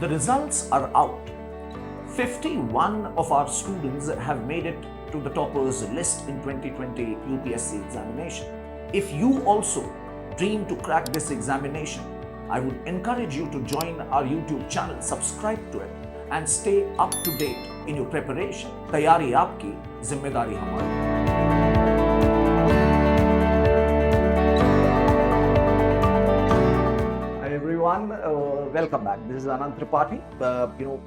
The results are out. 51 of our students have made it to the toppers list in 2020 UPSC examination. If you also dream to crack this examination, I would encourage you to join our YouTube channel, subscribe to it and stay up to date in your preparation. तैयारी आपकी, जिम्मेदारी हमारी. Everyone, welcome back. This is Anant Tripathi,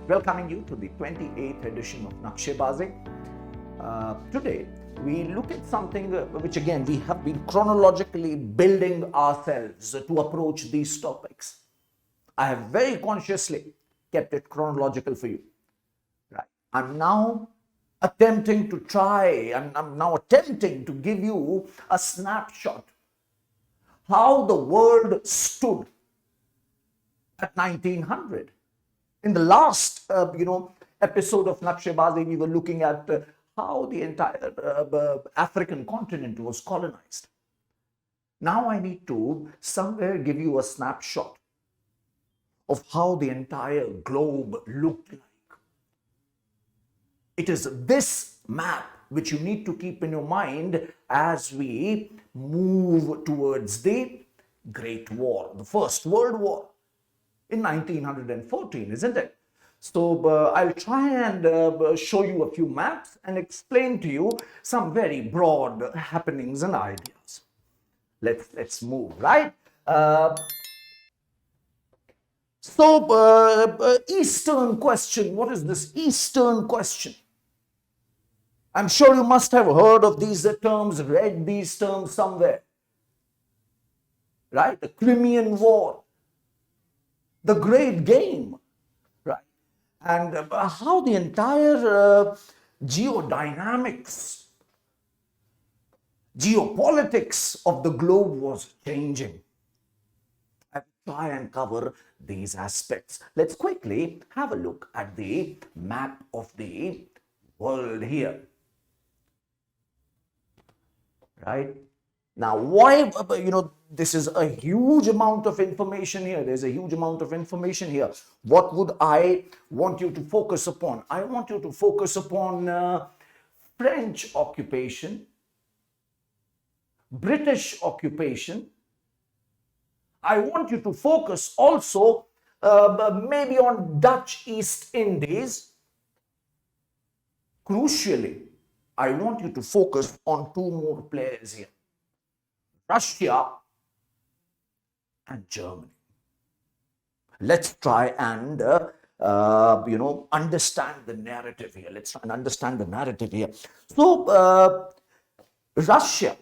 welcoming you to the 28th edition of Nakshebaazi. Today, we look at something which again, we have been chronologically building ourselves to approach these topics. I have very consciously kept it chronological for you. Right. I'm now attempting to give you a snapshot how the world stood at 1900. In the last, episode of Nakshebaazi, we were looking at how the entire African continent was colonized. Now I need to somewhere give you a snapshot of how the entire globe looked like. It is this map which you need to keep in your mind as we move towards the Great War, the First World War. In 1914, isn't it? So I'll try and show you a few maps and explain to you some very broad happenings and ideas. Let's move, right? Eastern question. What is this Eastern question? I'm sure you must have heard of these terms, read these terms somewhere, right? The Crimean War, the Great Game, right? And how the entire geodynamics, geopolitics of the globe was changing. I will try and cover these aspects. Let's quickly have a look at the map of the world here. Right? Now, why, this is a huge amount of information here. There's a huge amount of information here. What would I want you to focus upon? I want you to focus upon French occupation, British occupation. I want you to focus also maybe on Dutch East Indies. Crucially, I want you to focus on two more players here: Russia and Germany. Let's try and understand the narrative here. Let's try and understand the narrative here. So Russia,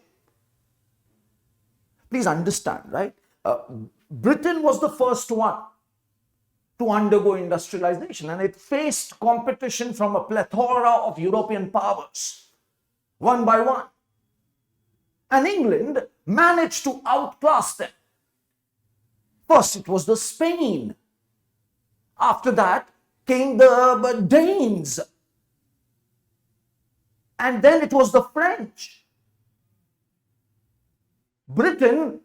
please understand, right? Britain was the first one to undergo industrialization, and it faced competition from a plethora of European powers, one by one. And England managed to outclass them. First, it was the Spain. After that came the Danes. And then it was the French. Britain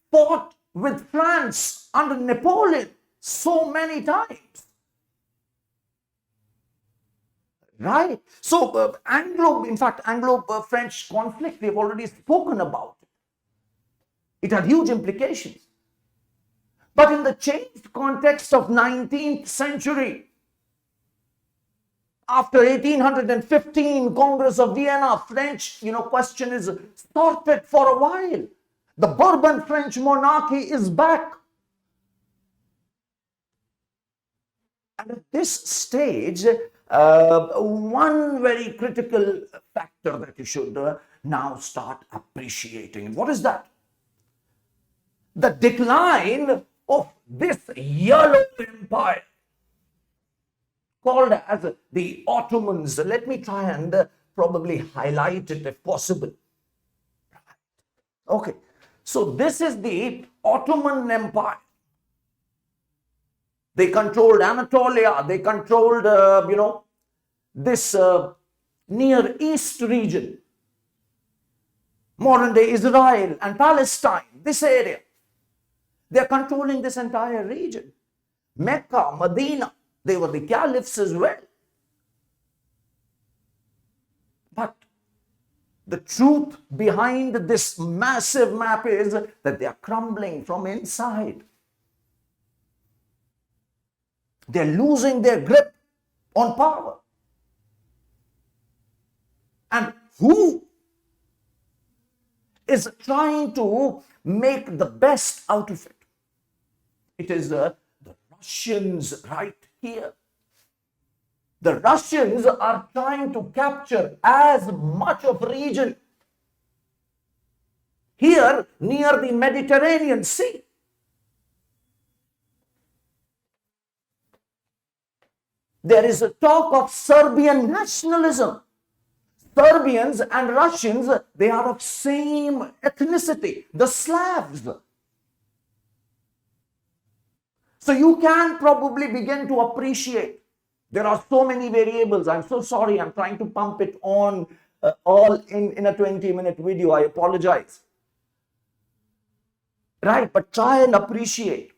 fought with France under Napoleon so many times. Right? So Anglo-French conflict, we have already spoken about it. It had huge implications. But in the changed context of 19th century, after 1815 Congress of Vienna, French, question is sorted for a while. The Bourbon French monarchy is back. And at this stage, one very critical factor that you should now start appreciating. And what is that? The decline of this yellow empire called as the Ottomans. Let me try and probably highlight it if possible. Okay, so this is the Ottoman Empire. They controlled Anatolia, they controlled, this Near East region, modern day Israel and Palestine, this area. They are controlling this entire region. Mecca, Medina, They were the caliphs as well. But the truth behind this massive map is that they are crumbling from inside. They're losing their grip on power. And who is trying to make the best out of it? It is the Russians right here. The Russians are trying to capture as much of region here near the Mediterranean Sea. There is a talk of Serbian nationalism. Serbians and Russians, they are of same ethnicity, the Slavs. So you can probably begin to appreciate. There are so many variables. I'm so sorry. I'm trying to pump it on all in a 20-minute video. I apologize. Right, but try and appreciate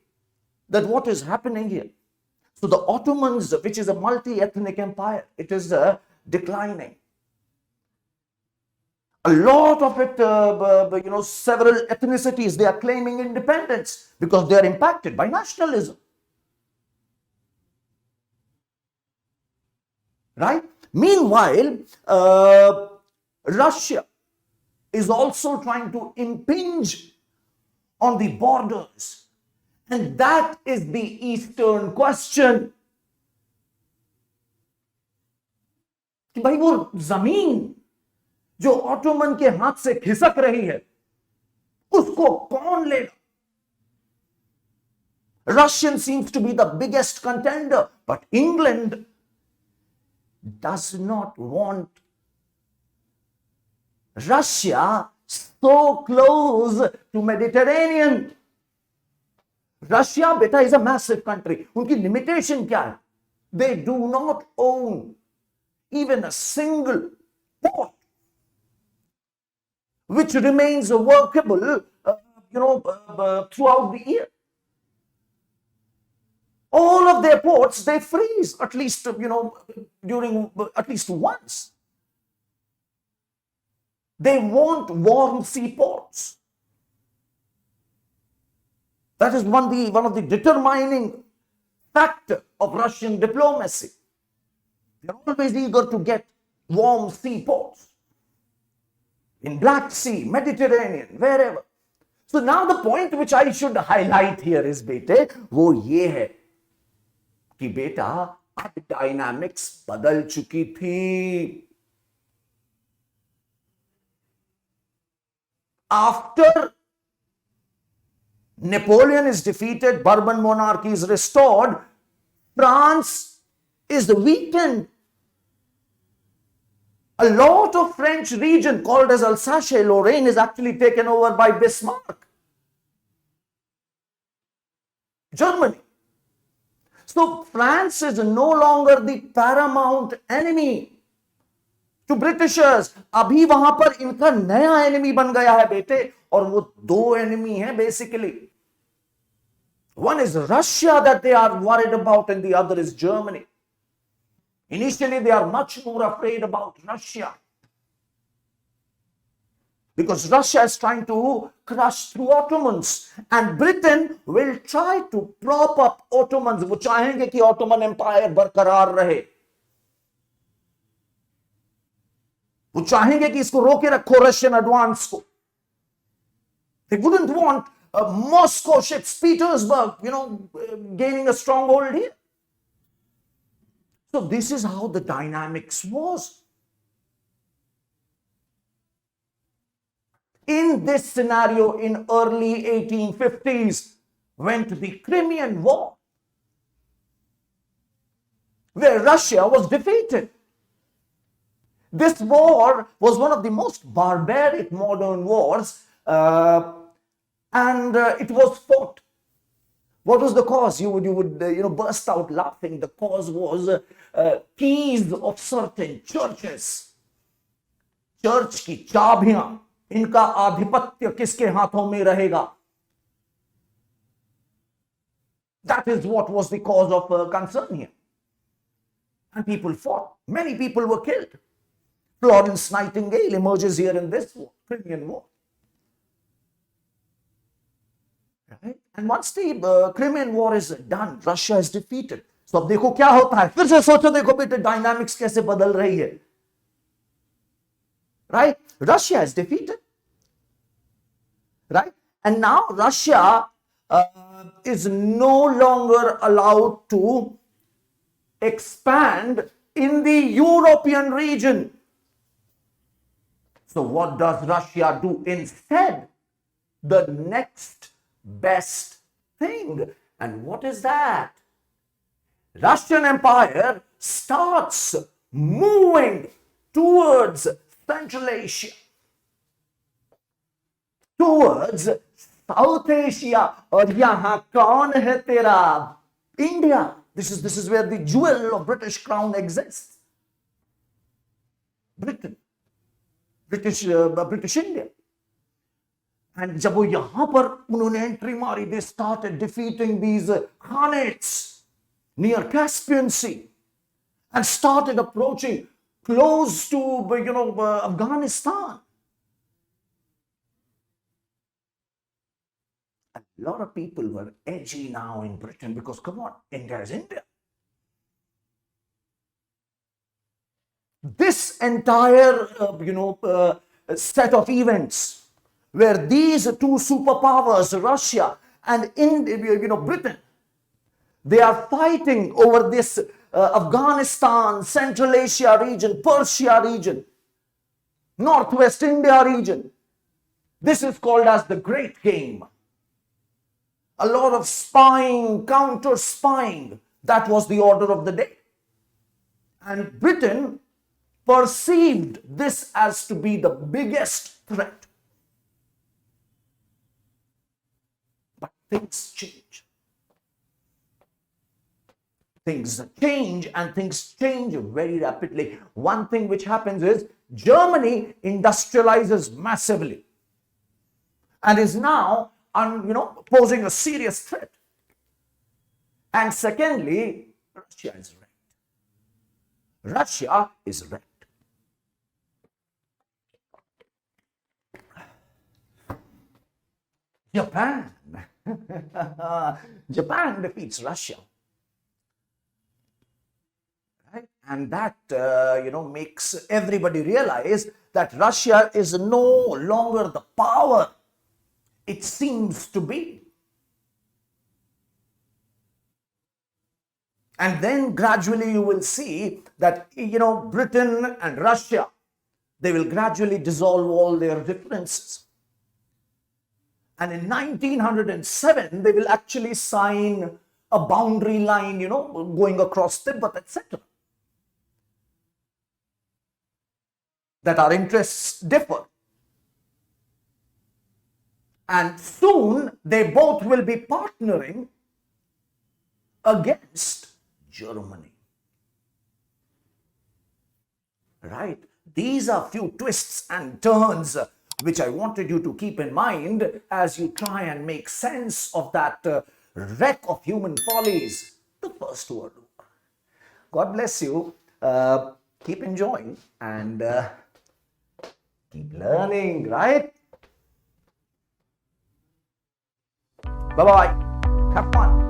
that what is happening here. So the Ottomans, which is a multi-ethnic empire, it is declining. A lot of it, several ethnicities, they are claiming independence because they are impacted by nationalism. Right? Meanwhile, Russia is also trying to impinge on the borders. And that is the Eastern question. कि भाई वो जमीन जो Ottoman के हाथ से खिसक रही है उसको कौन लेगा? Russian seems to be the biggest contender, but England does not want Russia so close to Mediterranean. Russia, beta, is a massive country. उनकी limitation क्या है? They do not own even a single port which remains workable, throughout the year. All of their ports, they freeze at least, during at least once. They want warm seaports. That is one of the determining factor of Russian diplomacy. They're always eager to get warm seaports. In Black Sea, Mediterranean, wherever. So now the point which I should highlight here is, बेटे, वो ये है कि बेटा अब dynamics बदल चुकी थी. After Napoleon is defeated, Bourbon monarchy is restored, France is weakened. A lot of French region called as Alsace-Lorraine is actually taken over by Bismarck, Germany. So France is no longer the paramount enemy to Britishers. अभी वहां पर इनका नया enemy बन गया है बेटे, और वो दो enemy हैं basically. One is Russia that they are worried about, and the other is Germany. Initially, they are much more afraid about Russia because Russia is trying to crush through Ottomans, and Britain will try to prop up Ottomans. वो चाहेंगे कि Ottoman Empire बरकरार रहे. वो चाहेंगे कि इसको रोके रखो Russian advance को. They wouldn't want Moscow ships, Petersburg, gaining a stronghold here. So this is how the dynamics was. In this scenario, in early 1850s, went the Crimean War, where Russia was defeated. This war was one of the most barbaric modern wars, and it was fought. What was the cause? You would burst out laughing. The cause was keys of certain churches. Church की चाबियां, इनका आधिपत्य किसके हाथों में रहेगा? That is what was the cause of concern here. and people fought. Many people were killed. Florence Nightingale emerges here in this war, Crimean War. Right? And once the Crimean War is done, Russia is defeated. So अब देखो क्या होता है, फिर से सोचो, देखो बेटे डायनामिक्स कैसे बदल रही है. Right? Russia is defeated. Right? And now Russia is no longer allowed to expand in the European region. So what does Russia do instead? The next best thing. And what is that? Russian Empire starts moving towards Central Asia, towards South Asia. और यहाँ कौन है तेरा? India. This is where the jewel of British crown exists. Britain. British India. And जब वो यहाँ पर उन्होंने एंट्री मारी, they started defeating these khanates near Caspian Sea and started approaching close to Afghanistan. A lot of people were edgy now in Britain because, come on, India is India. This entire set of events where these two superpowers, Russia and Britain, they are fighting over this Afghanistan, Central Asia region, Persia region, Northwest India region. This is called as the Great Game. A lot of spying, counter spying, that was the order of the day. And Britain perceived this as to be the biggest threat. But things change. Things change, and things change very rapidly. One thing which happens is Germany industrializes massively and is now posing a serious threat. And secondly, Russia is wrecked. Russia is wrecked. Japan. Japan defeats Russia. Right? And that, makes everybody realize that Russia is no longer the power it seems to be. And then gradually you will see that, Britain and Russia, they will gradually dissolve all their differences. And in 1907, they will actually sign a boundary line, going across Tibet, etc. That our interests differ. And soon they both will be partnering against Germany. Right? These are few twists and turns which I wanted you to keep in mind as you try and make sense of that wreck of human follies, the First World War. God bless you. Keep enjoying and keep learning, right? Bye-bye. Have fun.